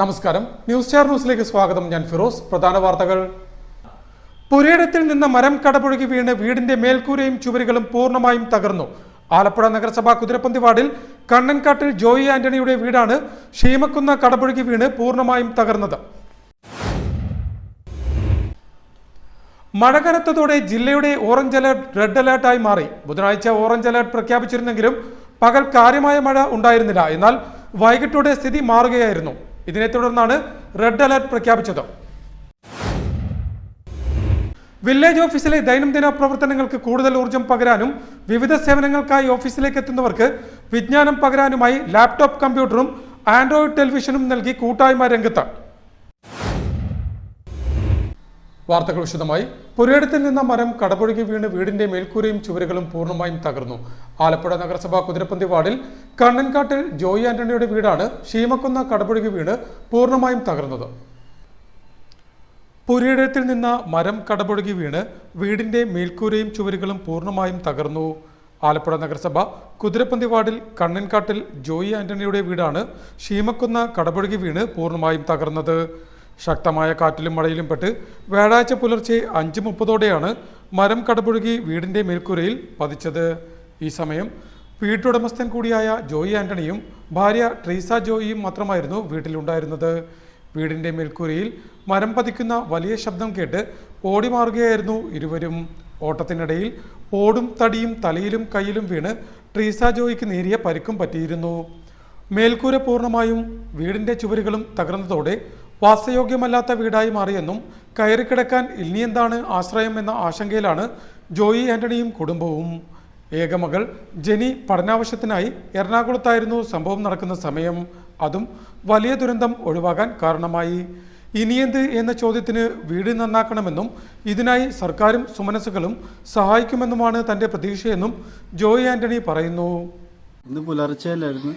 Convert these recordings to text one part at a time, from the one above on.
നമസ്കാരം, news star ന്യൂസിലേക്ക് സ്വാഗതം. ഞാൻ ഫിറോസ്. പ്രധാന വാർത്തകൾ. പുരയിടത്തിൽ നിന്ന് മരം കടപുഴകി വീണ് വീടിന്റെ മേൽക്കൂരയും ചുവരുകളും പൂർണ്ണമായും തകർന്നു. ആലപ്പുഴ നഗരസഭ കുതിരപ്പന്തി വാർഡിൽ കണ്ണൻകാട്ടിൽ ജോയി ആന്റണിയുടെ വീടാണ് ഷീമക്കുന്ന കടപുഴകി വീണ് പൂർണ്ണമായും തകർന്നത്. മഴ കനത്തതോടെ ജില്ലയുടെ ഓറഞ്ച് അലർട്ട് റെഡ് അലർട്ടായി മാറി. ബുധനാഴ്ച ഓറഞ്ച് അലർട്ട് പ്രഖ്യാപിച്ചിരുന്നെങ്കിലും പകൽ കാര്യമായ മഴ ഉണ്ടായിരുന്നില്ല. എന്നാൽ വൈകിട്ടോടെ സ്ഥിതി മാറുകയായിരുന്നു. ഇതിനെ തുടർന്നാണ് റെഡ് അലർട്ട് പ്രഖ്യാപിച്ചത്. വില്ലേജ് ഓഫീസിലെ ദൈനംദിന പ്രവർത്തനങ്ങൾക്ക് കൂടുതൽ ഊർജം പകരാനും വിവിധ സേവനങ്ങൾക്കായി ഓഫീസിലേക്ക് എത്തുന്നവർക്ക് വിജ്ഞാനം പകരാനുമായി ലാപ്ടോപ്പ് കമ്പ്യൂട്ടറും ആൻഡ്രോയിഡ് ടെലിവിഷനും നൽകി കൂട്ടായ്മ രംഗത്ത്. വാർത്തകൾ വിശദമായി. പുരയിടത്തിൽ നിന്ന മരം കടപുഴകി വീണ് വീടിന്റെ മേൽക്കൂരയും ചുവരുകളും പൂർണ്ണമായും തകർന്നു. ആലപ്പുഴ നഗരസഭ കുതിരപ്പന്തി വാർഡിൽ കണ്ണൻകാട്ടിൽ ജോയി ആന്റണിയുടെ വീടാണ് ഷീമക്കുന്ന കടപുഴകി വീണ് പൂർണ്ണമായും തകർന്നത്. പുരയിടത്തിൽ നിന്ന മരം കടപുഴകി വീണ് വീടിന്റെ മേൽക്കൂരയും ചുവരുകളും പൂർണ്ണമായും തകർന്നു. ആലപ്പുഴ നഗരസഭ കുതിരപ്പന്തി വാർഡിൽ കണ്ണൻകാട്ടിൽ ജോയി ആന്റണിയുടെ വീടാണ് ഷീമക്കുന്ന കടപുഴകി വീണ് പൂർണ്ണമായും തകർന്നത്. ശക്തമായ കാറ്റിലും മഴയിലും പെട്ട് വ്യാഴാഴ്ച പുലർച്ചെ 5:30 മരം കടപുഴകി വീടിന്റെ മേൽക്കൂരയിൽ പതിച്ചത്. ഈ സമയം വീട്ടുടമസ്ഥൻ കൂടിയായ ജോയി ആന്റണിയും ഭാര്യ ട്രീസ ജോയിയും മാത്രമായിരുന്നു വീട്ടിലുണ്ടായിരുന്നത്. വീടിന്റെ മേൽക്കൂരയിൽ മരം പതിക്കുന്ന വലിയ ശബ്ദം കേട്ട് ഓടി മാറുകയായിരുന്നു ഇരുവരും. ഓട്ടത്തിനിടയിൽ ഓടും തടിയും തലയിലും കയ്യിലും വീണ് ട്രീസ ജോയിക്ക് നേരിയ പരിക്കും പറ്റിയിരുന്നു. മേൽക്കൂര പൂർണ്ണമായും വീടിന്റെ ചുവരുകളും തകർന്നതോടെ വാസയോഗ്യമല്ലാത്ത വീടായി മാറിയെന്നും കയറിക്കിടക്കാൻ ഇനിയെന്താണ് ആശ്രയം എന്ന ആശങ്കയിലാണ് ജോയി ആന്റണിയും കുടുംബവും. ഏകമകൾ ജെനി പഠനാവശ്യത്തിനായി എറണാകുളത്തായിരുന്നു സംഭവം നടക്കുന്ന സമയം. അതും വലിയ ദുരന്തം ഒഴിവാകാൻ കാരണമായി. ഇനിയെന്ത് എന്ന ചോദ്യത്തിന് വീട് നന്നാക്കണമെന്നും ഇതിനായി സർക്കാരും സുമനസ്സുകളും സഹായിക്കുമെന്നുമാണ് തന്റെ പ്രതീക്ഷയെന്നും ജോയി ആന്റണി പറയുന്നു. ഇന്ന് പുലർച്ചയിലായിരുന്നു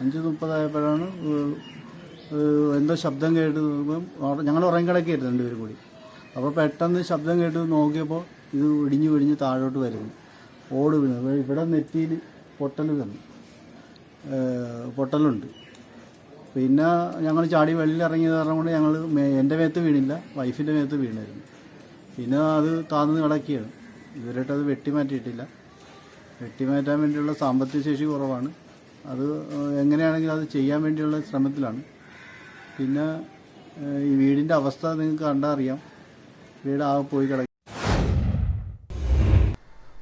5:30 എന്തോ ശബ്ദം കേട്ട് ഞങ്ങൾ ഉറങ്ങിക്കിടക്കായിരുന്നു രണ്ടുപേരും കൂടി. അപ്പോൾ പെട്ടെന്ന് ശബ്ദം കേട്ട് നോക്കിയപ്പോൾ ഇത് ഇടിഞ്ഞു താഴോട്ട് വരുന്നു. ഓട് വീണ് ഇവിടെ നെറ്റിയിൽ പൊട്ടലുണ്ട്. പിന്നെ ഞങ്ങൾ ചാടി വെള്ളിലിറങ്ങിയത് കാരണം കൊണ്ട് ഞങ്ങൾ എൻ്റെ മേത്ത് വീണില്ല, വൈഫിൻ്റെ മേത്ത് വീണായിരുന്നു. പിന്നെ അത് താഴ്ന്ന് കിടക്കുകയാണ്. ഇവരായിട്ട് അത് വെട്ടിമാറ്റിയിട്ടില്ല. വെട്ടിമാറ്റാൻ വേണ്ടിയുള്ള സാമ്പത്തിക ശേഷി കുറവാണ്. അത് എങ്ങനെയാണെങ്കിലും അത് ചെയ്യാൻ വേണ്ടിയുള്ള ശ്രമത്തിലാണ്. പിന്നെ ഈ വീടിൻ്റെ അവസ്ഥ നിങ്ങൾക്ക് കണ്ടാൽ അറിയാം. വീട് ആകെ പോയി കിടക്കും.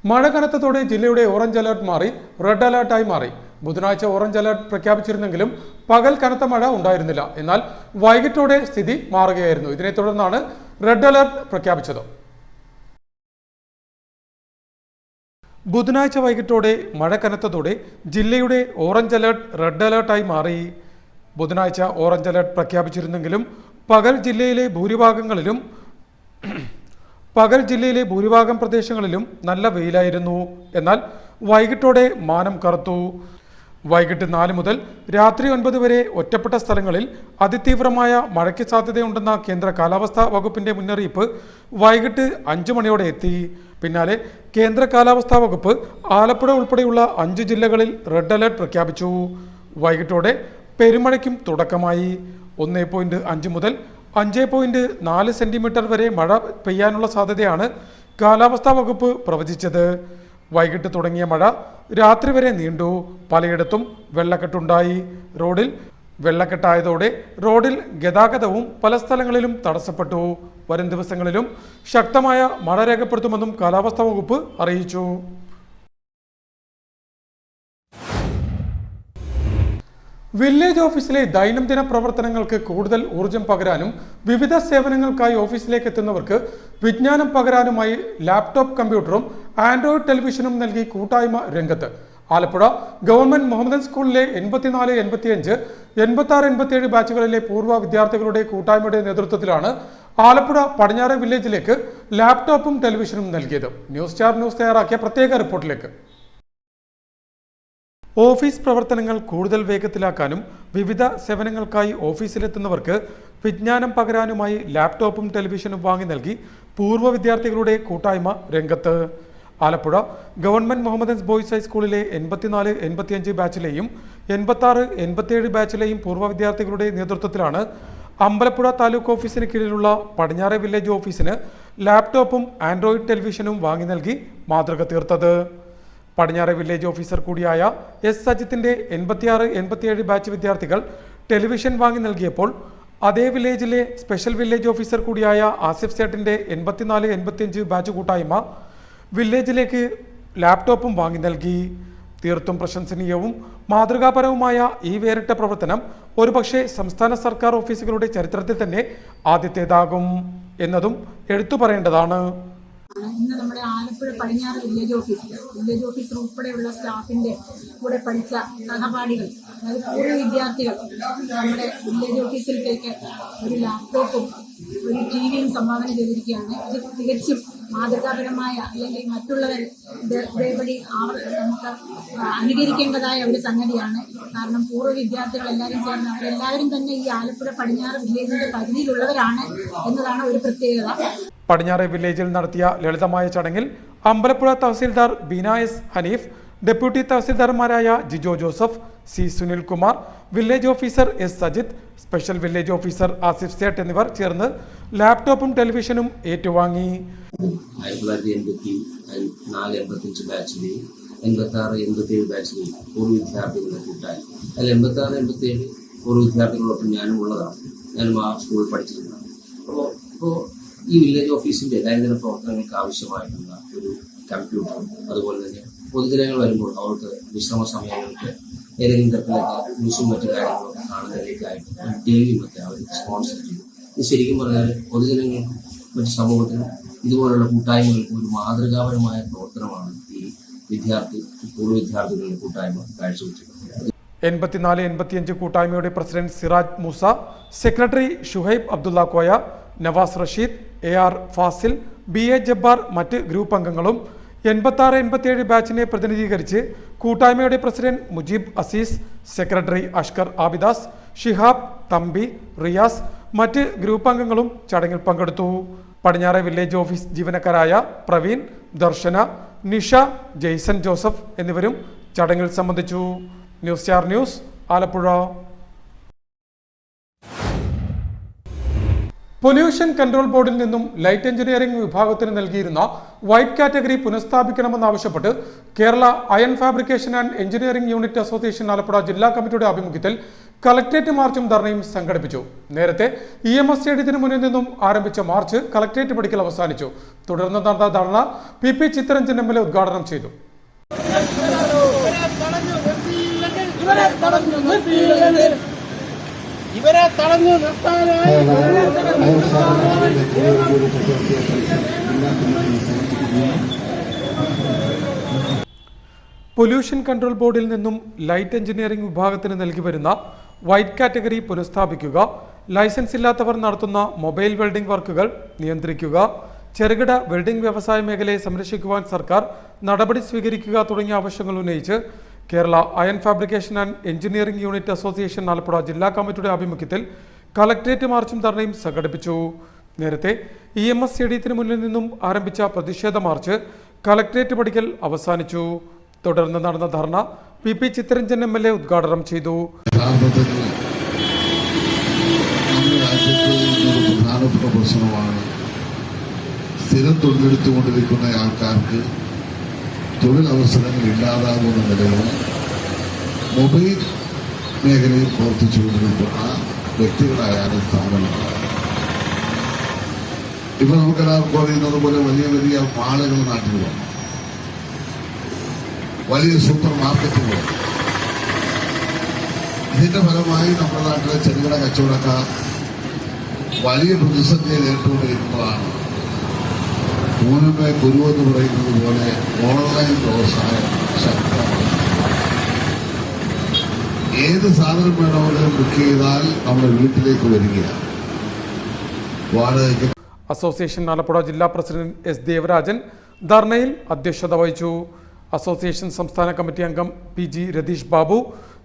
മഴ കനത്തതോടെ ജില്ലയുടെ ഓറഞ്ച് അലർട്ട് മാറി റെഡ് അലർട്ടായി മാറി. ബുധനാഴ്ച ഓറഞ്ച് അലർട്ട് പ്രഖ്യാപിച്ചിരുന്നെങ്കിലും പകൽ കനത്ത മഴ ഉണ്ടായിരുന്നില്ല. എന്നാൽ വൈകിട്ടോടെ സ്ഥിതി മാറുകയായിരുന്നു. ഇതിനെ തുടർന്നാണ് റെഡ് അലർട്ട് പ്രഖ്യാപിച്ചത്. ബുധനാഴ്ച വൈകിട്ടോടെ മഴ കനത്തതോടെ ജില്ലയുടെ ഓറഞ്ച് അലർട്ട് റെഡ് അലർട്ടായി മാറി. ബുധനാഴ്ച ഓറഞ്ച് അലർട്ട് പ്രഖ്യാപിച്ചിരുന്നെങ്കിലും പകൽ ജില്ലയിലെ ഭൂരിഭാഗം പ്രദേശങ്ങളിലും നല്ല വെയിലായിരുന്നു. എന്നാൽ വൈകിട്ടോടെ മാനം കറുത്തു. വൈകിട്ട് 4 മുതൽ രാത്രി 9 വരെ ഒറ്റപ്പെട്ട സ്ഥലങ്ങളിൽ അതിതീവ്രമായ മഴയ്ക്ക് സാധ്യതയുണ്ടെന്ന കേന്ദ്ര കാലാവസ്ഥാ വകുപ്പിന്റെ മുന്നറിയിപ്പ് വൈകിട്ട് 5 മണിയോടെ എത്തി. പിന്നാലെ കേന്ദ്ര കാലാവസ്ഥാ വകുപ്പ് ആലപ്പുഴ ഉൾപ്പെടെയുള്ള 5 ജില്ലകളിൽ റെഡ് അലർട്ട് പ്രഖ്യാപിച്ചു. വൈകിട്ടോടെ പെരുമഴയ്ക്കും തുടക്കമായി. 1.5 മുതൽ 5.4 സെന്റിമീറ്റർ വരെ മഴ പെയ്യാനുള്ള സാധ്യതയാണ് കാലാവസ്ഥാ വകുപ്പ് പ്രവചിച്ചത്. വൈകിട്ട് തുടങ്ങിയ മഴ രാത്രി വരെ നീണ്ടു. പലയിടത്തും വെള്ളക്കെട്ടുണ്ടായി. റോഡിൽ വെള്ളക്കെട്ടായതോടെ റോഡിൽ ഗതാഗതവും പല സ്ഥലങ്ങളിലും തടസ്സപ്പെട്ടു. വരും ദിവസങ്ങളിലും ശക്തമായ മഴ രേഖപ്പെടുത്തുമെന്നും കാലാവസ്ഥാ വകുപ്പ് അറിയിച്ചു. വില്ലേജ് ഓഫീസിലെ ദൈനംദിന പ്രവർത്തനങ്ങൾക്ക് കൂടുതൽ ഊർജം പകരാനും വിവിധ സേവനങ്ങൾക്കായി ഓഫീസിലേക്ക് എത്തുന്നവർക്ക് വിജ്ഞാനം പകരാനുമായി ലാപ്ടോപ്പ് കമ്പ്യൂട്ടറും ആൻഡ്രോയിഡ് ടെലിവിഷനും നൽകി കൂട്ടായ്മ രംഗത്ത്. ആലപ്പുഴ ഗവൺമെന്റ് മുഹമ്മദൻ സ്കൂളിലെ 84, 85, 86, 87 ബാച്ചുകളിലെ പൂർവ്വ വിദ്യാർത്ഥികളുടെ കൂട്ടായ്മയുടെ നേതൃത്വത്തിലാണ് ആലപ്പുഴ പടിഞ്ഞാറെ വില്ലേജിലേക്ക് ലാപ്ടോപ്പും ടെലിവിഷനും നൽകിയത്. ന്യൂസ് സ്റ്റാർ ന്യൂസ് തയ്യാറാക്കിയ പ്രത്യേക റിപ്പോർട്ടിലേക്ക്. ഓഫീസ് പ്രവർത്തനങ്ങൾ കൂടുതൽ വേഗത്തിലാക്കാനും വിവിധ സേവനങ്ങൾക്കായി ഓഫീസിലെത്തുന്നവർക്ക് വിജ്ഞാനം പകരാനുമായി ലാപ്ടോപ്പും ടെലിവിഷനും വാങ്ങി നൽകി പൂർവ്വ വിദ്യാർത്ഥികളുടെ കൂട്ടായ്മ രംഗത്ത്. ആലപ്പുഴ ഗവൺമെന്റ് മുഹമ്മദൻസ് ബോയ്സ് ഹൈസ്കൂളിലെ 84, 85 ബാച്ചിലെയും 86, 87 ബാച്ചിലെയും പൂർവ്വ വിദ്യാർത്ഥികളുടെ നേതൃത്വത്തിലാണ് അമ്പലപ്പുഴ താലൂക്ക് ഓഫീസിന് കീഴിലുള്ള പടിഞ്ഞാറെ വില്ലേജ് ഓഫീസിന് ലാപ്ടോപ്പും ആൻഡ്രോയിഡ് ടെലിവിഷനും വാങ്ങി നൽകി മാതൃക തീർത്തത്. പടിഞ്ഞാറെ വില്ലേജ് ഓഫീസർ കൂടിയായ എസ് സജിത്തിന്റെ 86, 87 ബാച്ച് വിദ്യാർത്ഥികൾ ടെലിവിഷൻ വാങ്ങി നൽകിയപ്പോൾ അതേ വില്ലേജിലെ സ്പെഷ്യൽ വില്ലേജ് ഓഫീസർ കൂടിയായ ആസിഫ് സേട്ടിന്റെ 84, 85 ബാച്ച് കൂട്ടായ്മ വില്ലേജിലേക്ക് ലാപ്ടോപ്പും വാങ്ങി നൽകി. തീർത്തും പ്രശംസനീയവും മാതൃകാപരവുമായ ഈ വേറിട്ട പ്രവർത്തനം ഒരുപക്ഷെ സംസ്ഥാന സർക്കാർ ഓഫീസുകളുടെ ചരിത്രത്തിൽ തന്നെ ആദ്യത്തേതാകും എന്നതും എടുത്തു പറയേണ്ടതാണ്. ഇന്ന് നമ്മുടെ ആലപ്പുഴ പടിഞ്ഞാറ് വില്ലേജ് ഓഫീസർ ഉൾപ്പെടെയുള്ള സ്റ്റാഫിന്റെ കൂടെ പഠിച്ച സഹപാഠികൾ, അതായത് പൂർവ്വ വിദ്യാർത്ഥികൾ നമ്മുടെ വില്ലേജ് ഓഫീസിലേക്ക് ഒരു ലാപ്ടോപ്പും ഒരു ടിവിയും സംഭാവന ചെയ്തിരിക്കുകയാണ്. ഇത് തികച്ചും മാതൃകാപരമായ, അല്ലെങ്കിൽ മറ്റുള്ളവർ ഇതേപടി നമുക്ക് അനുകരിക്കേണ്ടതായ ഒരു സംഗതിയാണ്. കാരണം പൂർവ്വ വിദ്യാർത്ഥികൾ എല്ലാവരും ചേർന്ന് അവരെല്ലാവരും തന്നെ ഈ ആലപ്പുഴ പടിഞ്ഞാറ് വില്ലേജിന്റെ പരിധിയിലുള്ളവരാണ് എന്നതാണ് ഒരു പ്രത്യേകത. പടിഞ്ഞാറെ വില്ലേജിൽ നടത്തിയ ലളിതമായ ചടങ്ങിൽ അമ്പലപ്പുഴ തഹസിൽദാർ ബീന എസ് ഹനീഫ്, ഡെപ്യൂട്ടി തഹസിൽദാർമാരായ Jijo Joseph, C Sunilkumar, village officer S Sajith, special village officer Asif Sait എന്നിവർ ചേർന്ന് ലാപ്ടോപ്പും ടെലിവിഷനും ഏറ്റുവാങ്ങി. 85 ബാച്ചിലെയും 86, 87 ബാച്ചിലെയും പൂർവ്വ വിദ്യാർത്ഥികളുടെ കൂട്ടായി. അതിൽ 86, 87 പൂർവ്വ വിദ്യാർത്ഥികളോടൊപ്പം ഞാനും ഉള്ളതാണ്. ഞാനും ആ സ്കൂളിൽ പഠിച്ചിരുന്നതാണ്. അപ്പോൾ ഈ വില്ലേജ് ഓഫീസിന്റെ ദൈനംദിന പ്രവർത്തനങ്ങൾക്ക് ആവശ്യമായിട്ടുള്ള ഒരു കമ്പ്യൂട്ടറും, അതുപോലെ തന്നെ പൊതുജനങ്ങൾ വരുമ്പോൾ അവർക്ക് വിശ്രമ സമയങ്ങൾക്ക് ഏതെങ്കിലും തരത്തിലൊക്കെ ന്യൂസും മറ്റു കാര്യങ്ങളൊക്കെ കാണുന്നതിലേക്കായിട്ട് ടിവിയും ഒക്കെ അവർ സ്പോൺസർ ചെയ്തു. ഇത് ശരിക്കും പറഞ്ഞാൽ പൊതുജനങ്ങൾക്കും മറ്റു സമൂഹത്തിനും ഇതുപോലുള്ള കൂട്ടായ്മകൾക്കും ഒരു മാതൃകാപരമായ പ്രവർത്തനമാണ് ഈ പൂർവ്വ വിദ്യാർത്ഥികളുടെ കൂട്ടായ്മ കാഴ്ചവെച്ചിട്ടുള്ളത്. 84, 85 കൂട്ടായ്മയുടെ president Siraj Moosa, secretary Shuhaib Abdulla Koya, Navas Rasheed, AR Fazil, BA Jabbar മറ്റ് ഗ്രൂപ്പ് അംഗങ്ങളും 86, 87 ബാച്ചിനെ പ്രതിനിധീകരിച്ച് കൂട്ടായ്മയുടെ പ്രസിഡന്റ് മുജീബ് അസീസ്, സെക്രട്ടറി അഷ്കർ ആബിദാസ്, ഷിഹാബ്, തമ്പി, റിയാസ് മറ്റ് ഗ്രൂപ്പ് അംഗങ്ങളും ചടങ്ങിൽ പങ്കെടുത്തു. പടിഞ്ഞാറെ വില്ലേജ് ഓഫീസ് ജീവനക്കാരായ പ്രവീൺ, ദർശന, നിഷ, ജെയ്സൺ ജോസഫ് എന്നിവരും ചടങ്ങിൽ സംബന്ധിച്ചു. News star news, Alappuzha. Pollution control ബോർഡിൽ നിന്നും ലൈറ്റ് എഞ്ചിനീയറിംഗ് വിഭാഗത്തിന് നൽകിയിരുന്ന വൈറ്റ് കാറ്റഗറി പുനഃസ്ഥാപിക്കണമെന്നാവശ്യപ്പെട്ട് Kerala iron fabrication and engineering unit association Alappuzha ജില്ലാ കമ്മിറ്റിയുടെ ആഭിമുഖ്യത്തിൽ കളക്ട്രേറ്റ് മാർച്ചും ധർണയും സംഘടിപ്പിച്ചു. നേരത്തെ EMS സ്റ്റേഡിയത്തിന് മുന്നിൽ നിന്നും ആരംഭിച്ച മാർച്ച് കളക്ട്രേറ്റ് പടിക്കൽ അവസാനിച്ചു. തുടർന്ന് നടന്ന ധർണ PP ചിത്തരഞ്ജൻ MLA ഉദ്ഘാടനം ചെയ്തു. ഇവരെ തടഞ്ഞു നിർത്താനായി പൊല്യൂഷൻ കൺട്രോൾ ബോർഡിൽ നിന്നും ലൈറ്റ് എഞ്ചിനീയറിംഗ് വിഭാഗത്തിന് നൽകി വരുന്ന വൈറ്റ് കാറ്റഗറി പുനഃസ്ഥാപിക്കുക, ലൈസൻസ് ഇല്ലാത്തവർ നടത്തുന്ന മൊബൈൽ വെൽഡിംഗ് വർക്കുകൾ നിയന്ത്രിക്കുക, ചെറുകിട വെൽഡിംഗ് വ്യവസായ മേഖലയെ സംരക്ഷിക്കുവാൻ സർക്കാർ നടപടി സ്വീകരിക്കുക തുടങ്ങിയ ആവശ്യങ്ങൾ ഉന്നയിച്ച് Kerala iron fabrication and engineering unit association Alappuzha ജില്ലാ കമ്മിറ്റിയുടെ ആഭിമുഖ്യത്തിൽ കളക്ട്രേറ്റ് മാർച്ചും ധർണയും സംഘടിപ്പിച്ചു. നേരത്തെ EMS സ്റ്റേഡിയത്തിന് മുന്നിൽ നിന്നും ആരംഭിച്ച പ്രതിഷേധ മാർച്ച് കളക്ട്രേറ്റ് പടിക്കൽ അവസാനിച്ചു. തുടർന്ന് നടന്ന ധർണ PP ചിത്തരഞ്ജൻ MLA ഉദ്ഘാടനം ചെയ്തു. പ്രധാനപ്പെട്ട പ്രശ്നമാണ് സ്ഥിരം തൊഴിലെടുത്തുകൊണ്ടിരിക്കുന്ന ആൾക്കാർക്ക് തൊഴിലവസരങ്ങൾ ഇല്ലാതാകുന്ന നിലയിൽ മൊബൈൽ മേഖലയിൽ പ്രവർത്തിച്ചുകൊണ്ടിരിക്കുന്ന വ്യക്തികളായാലും സ്ഥാപനങ്ങളാണ്. ഇപ്പൊ നമുക്കെല്ലാവർക്കും അറിയുന്നത് പോലെ വലിയ വലിയ മാളുകൾ നാട്ടിൽ വന്നു, വലിയ സൂപ്പർ മാർക്കറ്റുകൾ. ഇതിന്റെ ഫലമായി നമ്മുടെ നാട്ടിലെ ചെറുകിട കച്ചവടക്കാർ വലിയ പ്രതിസന്ധിയെ നേരിട്ടുകൊണ്ടിരിക്കുന്നതാണ്. ഊനുമേ കുരുവെന്ന് പറയുന്നത് പോലെ ഓൺലൈൻ വ്യവസായം ശക്തമാണ്. ഏത് സാധനം വേണമെങ്കിലും ബുക്ക് ചെയ്താൽ നമ്മുടെ വീട്ടിലേക്ക് വരികയാണ്. വാടകയ്ക്ക്. അസോസിയേഷൻ ആലപ്പുഴ ജില്ലാ പ്രസിഡന്റ് S ദേവരാജൻ ധർണയിൽ അധ്യക്ഷത വഹിച്ചു. അസോസിയേഷൻ സംസ്ഥാന കമ്മിറ്റി അംഗം PG രതീഷ് ബാബു,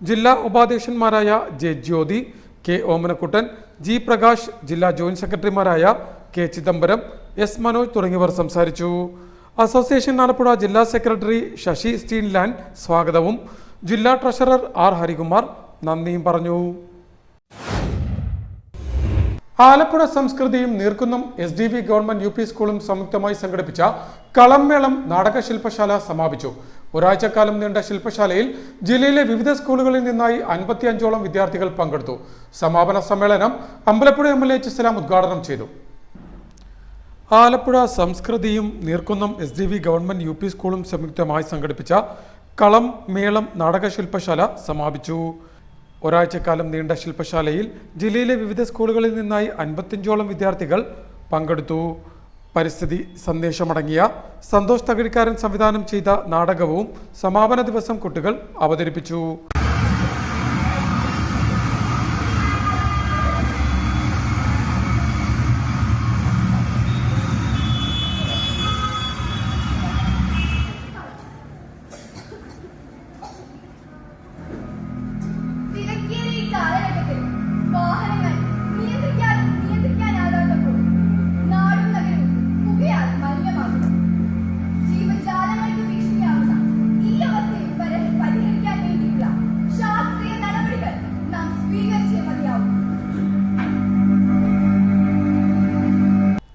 ജില്ലാ ഉപാധ്യക്ഷന്മാരായ J ജ്യോതി, K ഓമനക്കുട്ടൻ, G പ്രകാശ്, ജില്ലാ ജോയിന്റ് സെക്രട്ടറിമാരായ K ചിദംബരം, S മനോജ് തുടങ്ങിയവർ സംസാരിച്ചു. അസോസിയേഷൻ ആലപ്പുഴ ജില്ലാ സെക്രട്ടറി ശശി സ്റ്റീൻലാൻഡ് സ്വാഗതവും ജില്ലാ ട്രഷറർ ആർ ഹരികുമാർ നന്ദിയും പറഞ്ഞു. ആലപ്പുഴ സംസ്കൃതിയും നീർക്കുന്നം SDV ഗവൺമെന്റ് UP സ്കൂളും സംയുക്തമായി സംഘടിപ്പിച്ച കളംമേളം നാടക ശില്പശാല സമാപിച്ചു. ഒരാഴ്ചക്കാലം നീണ്ട ശില്പശാലയിൽ ജില്ലയിലെ വിവിധ സ്കൂളുകളിൽ നിന്നായി 55ഓളം വിദ്യാർത്ഥികൾ പങ്കെടുത്തു. സമാപന സമ്മേളനം അമ്പലപ്പുഴ MLA H. സലാം ഉദ്ഘാടനം ചെയ്തു. ആലപ്പുഴ സംസ്കൃതിയും നീർക്കുന്നം SDV ഗവൺമെന്റ് UP സ്കൂളും സംയുക്തമായി സംഘടിപ്പിച്ച കളം മേളം നാടക ശില്പശാല സമാപിച്ചു. ഒരാഴ്ചക്കാലം നീണ്ട ശില്പശാലയിൽ ജില്ലയിലെ വിവിധ സ്കൂളുകളിൽ നിന്നായി 55ഓളം വിദ്യാർത്ഥികൾ പങ്കെടുത്തു. പരിസ്ഥിതി സന്ദേശമടങ്ങിയ സന്തോഷ് തകഴിക്കാരൻ സംവിധാനം ചെയ്ത നാടകവും സമാപന ദിവസം കുട്ടികൾ അവതരിപ്പിച്ചു.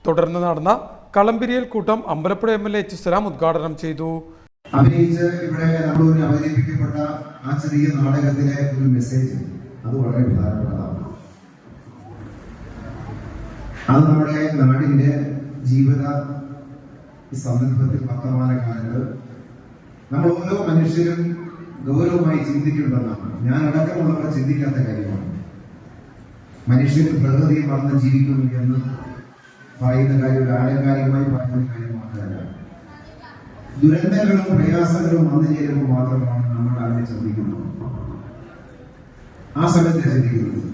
തുടർന്ന് നടന്ന കളംപിരിയൽ കൂട്ടം അമ്പലപ്പുഴ MLA H. സലാം ഉദ്ഘാടനം ചെയ്തു. അഭിനയിച്ച് ഇവിടെ നമ്മളൊരു അവതരിപ്പിക്കപ്പെട്ട ആ ചെറിയ നാടകത്തിലെ ഒരു മെസ്സേജ് അത് വളരെ പ്രധാനപ്പെട്ടതാണ്. അത് നമ്മുടെ നാടിന്റെ ജീവിത സന്ദർഭത്തിൽ വർത്തമാനകാലത്ത് നമ്മൾ ഓരോ മനുഷ്യരും ഗൗരവമായി ചിന്തിക്കേണ്ടതാണ്. ഞാൻ അടക്കമുള്ളവർ ചിന്തിക്കാത്ത കാര്യമാണ്. മനുഷ്യന് പ്രകൃതിയെ മറന്ന് ജീവിക്കുന്നു എന്ന് പറയുന്ന കാര്യം ഒരു ആലങ്കാരികമായി പറയുന്ന കാര്യം മാത്രമല്ല. ദുരന്തങ്ങളും പ്രയാസങ്ങളും വന്നു ചേരുമ്പോൾ മാത്രമാണ് നമ്മൾ അതിനെ ചിന്തിക്കുന്നത്. ആ സമയത്ത് ചിന്തിക്കുന്നത്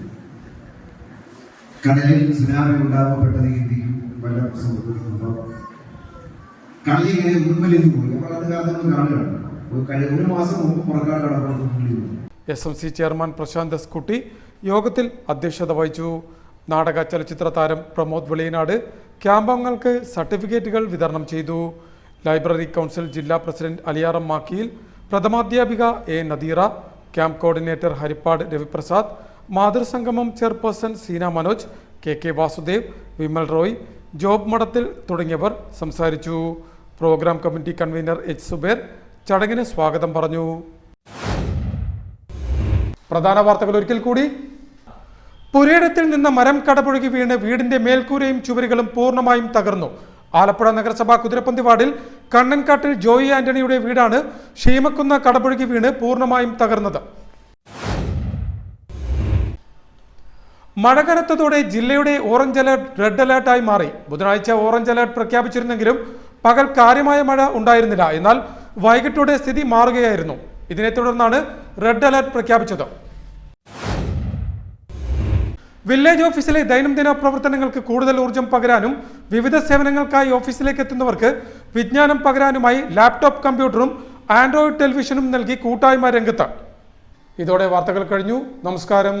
കടലിൽ സുനാമി ഉണ്ടാകപ്പെട്ടത് ചിന്തിക്കും. വല്ല പ്രശ്നമുണ്ടോ കടലിങ്ങനെ ഉൾമലിൽ പോയി അപ്പോൾ അത് കാരണം കാണുകയാണ്. ഒരു മാസം മുമ്പ് പുറക്കാട് കടപ്പുറത്ത് SMC ചെയർമാൻ പ്രശാന്ത് S. കുട്ടി യോഗത്തിൽ അധ്യക്ഷത വഹിച്ചു. നാടക ചലച്ചിത്ര താരം പ്രമോദ് വെളിയനാട് ക്യാമ്പംഗങ്ങൾക്ക് സർട്ടിഫിക്കറ്റുകൾ വിതരണം ചെയ്തു. ലൈബ്രറി കൗൺസിൽ ജില്ലാ പ്രസിഡന്റ് അലിയാറം മാക്കിയിൽ, പ്രഥമാധ്യാപിക A. Nadeera, camp coordinator Haripad Raviprasad, മാതൃസംഗമം chairperson Seena Manoj, KK Vasudev, Vimal Roy, Job Madathil തുടങ്ങിയവർ സംസാരിച്ചു. Programme committee convener H. Subair ചടങ്ങിന് സ്വാഗതം പറഞ്ഞു. പ്രധാന വാർത്തകൾ ഒരിക്കൽ കൂടി. പുരയിടത്തിൽ നിന്ന് മരം കടപുഴകി വീണ് വീടിന്റെ മേൽക്കൂരയും ചുവരുകളും പൂർണ്ണമായും തകർന്നു. ആലപ്പുഴ നഗരസഭ കുതിരപ്പന്തി വാർഡിൽ കണ്ണൻകാട്ടിൽ ജോയി ആന്റണിയുടെ വീടാണ് ഷീമക്കുന്ന കടപുഴകി വീണ് പൂർണ്ണമായും തകർന്നത്. മഴ കനത്തതോടെ ജില്ലയുടെ ഓറഞ്ച് അലർട്ട് റെഡ് അലർട്ടായി മാറി. ബുധനാഴ്ച ഓറഞ്ച് അലർട്ട് പ്രഖ്യാപിച്ചിരുന്നെങ്കിലും പകൽ കാര്യമായ മഴ ഉണ്ടായിരുന്നില്ല. എന്നാൽ വൈകിട്ടോടെ സ്ഥിതി മാറുകയായിരുന്നു. ഇതിനെ തുടർന്നാണ് റെഡ് അലർട്ട് പ്രഖ്യാപിച്ചത്. വില്ലേജ് ഓഫീസിലെ ദൈനംദിന പ്രവർത്തനങ്ങൾക്ക് കൂടുതൽ ഊർജം പകരാനും വിവിധ സേവനങ്ങൾക്കായി ഓഫീസിലേക്ക് എത്തുന്നവർക്ക് വിജ്ഞാനം പകരാനുമായി ലാപ്ടോപ്പ് കമ്പ്യൂട്ടറും ആൻഡ്രോയിഡ് ടെലിവിഷനും നൽകി കൂട്ടായ്മ രംഗത്ത്. ഇതോടെ വാർത്തകൾ കഴിഞ്ഞു. നമസ്കാരം.